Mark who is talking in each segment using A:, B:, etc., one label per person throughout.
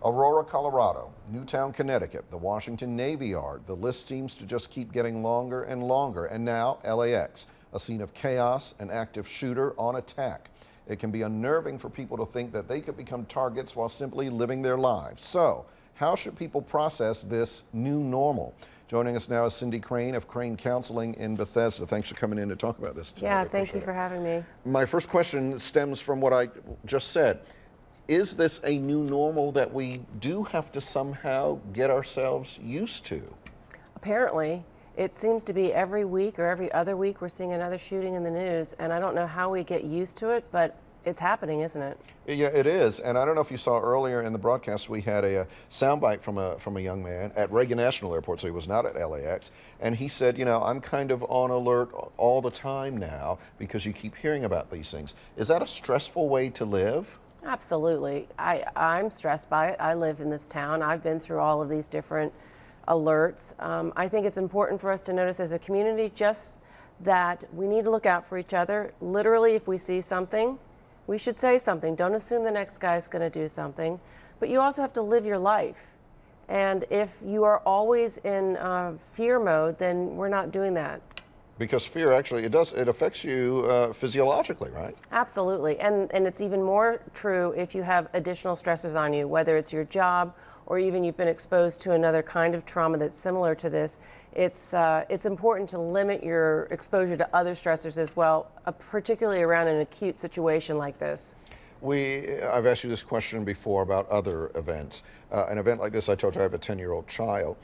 A: Aurora, Colorado, Newtown, Connecticut, the Washington Navy Yard. The list seems to just keep getting longer and longer. And now LAX, a scene of chaos, an active shooter on attack. It can be unnerving for people to think that they could become targets while simply living their lives. So, how should people process this new normal? Joining us now is Cindy Crane of Crane Counseling in Bethesda. Thanks for coming in to talk about this tonight.
B: Yeah, thank you for having me.
A: My first question stems from what I just said. Is this a new normal that we do have to somehow get ourselves used to?
B: Apparently, it seems to be every week or every other week we're seeing another shooting in the news, and I don't know how we get used to it, but it's happening, isn't it?
A: Yeah, it is. And I don't know if you saw earlier in the broadcast, we had a soundbite from a young man at Reagan National Airport, so he was not at LAX, and he said, you know, I'm kind of on alert all the time now because you keep hearing about these things. Is that a stressful way to live?
B: Absolutely. I'm stressed by it. I live in this town. I've been through all of these different alerts. I think it's important for us to notice as a community just that we need to look out for each other. Literally, if we see something, we should say something. Don't assume the next guy's going to do something. But you also have to live your life. And if you are always in fear mode, then we're not doing that.
A: Because fear actually, it affects you physiologically, right?
B: Absolutely, and it's even more true if you have additional stressors on you, whether it's your job or even you've been exposed to another kind of trauma that's similar to this. It's important to limit your exposure to other stressors as well, particularly around an acute situation like this.
A: I've asked you this question before about other events. An event like this, I told you I have a 10-year-old child.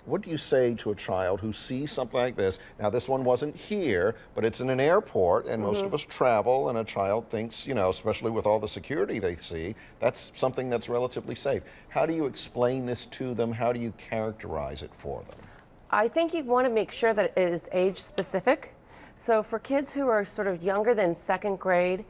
A: What do you say to a child who sees something like this? Now, this one wasn't here, but it's in an airport, and most of us travel, and a child thinks, you know, especially with all the security they see, that's something that's relatively safe. How do you explain this to them? How do you characterize it for them?
B: I think you want to make sure that it is age specific. So for kids who are sort of younger than second grade,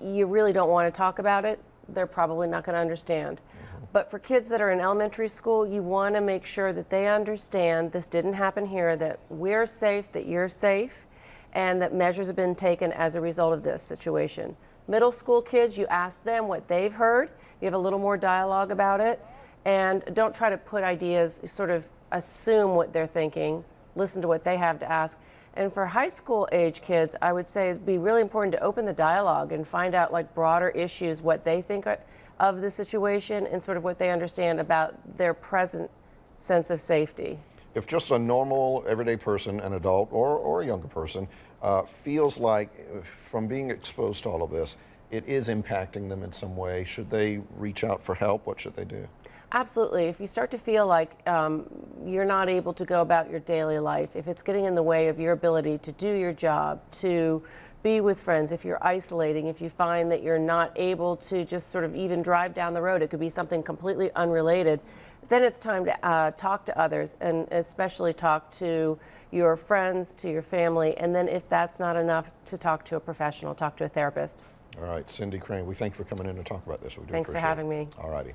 B: you really don't want to talk about it. They're probably not going to understand. But for kids that are in elementary school, you want to make sure that they understand this didn't happen here, that we're safe, that you're safe, and that measures have been taken as a result of this situation. Middle school kids, you ask them what they've heard. You have a little more dialogue about it. And don't try to put ideas, sort of assume what they're thinking. Listen to what they have to ask. And for high school age kids, I would say it'd be really important to open the dialogue and find out like broader issues, what they think of the situation and sort of what they understand about their present sense of safety.
A: If just a normal, everyday person, an adult or a younger person, feels like from being exposed to all of this, it is impacting them in some way, should they reach out for help? What should they do?
B: Absolutely. If you start to feel like you're not able to go about your daily life, if it's getting in the way of your ability to do your job, to be with friends, if you're isolating, if you find that you're not able to just sort of even drive down the road, it could be something completely unrelated, then it's time to talk to others, and especially talk to your friends, to your family, and then if that's not enough, to talk to a professional, talk to a therapist.
A: All right, Cindy Crane, we thank you for coming in to talk about this. We do
B: Thanks for having me.
A: All righty.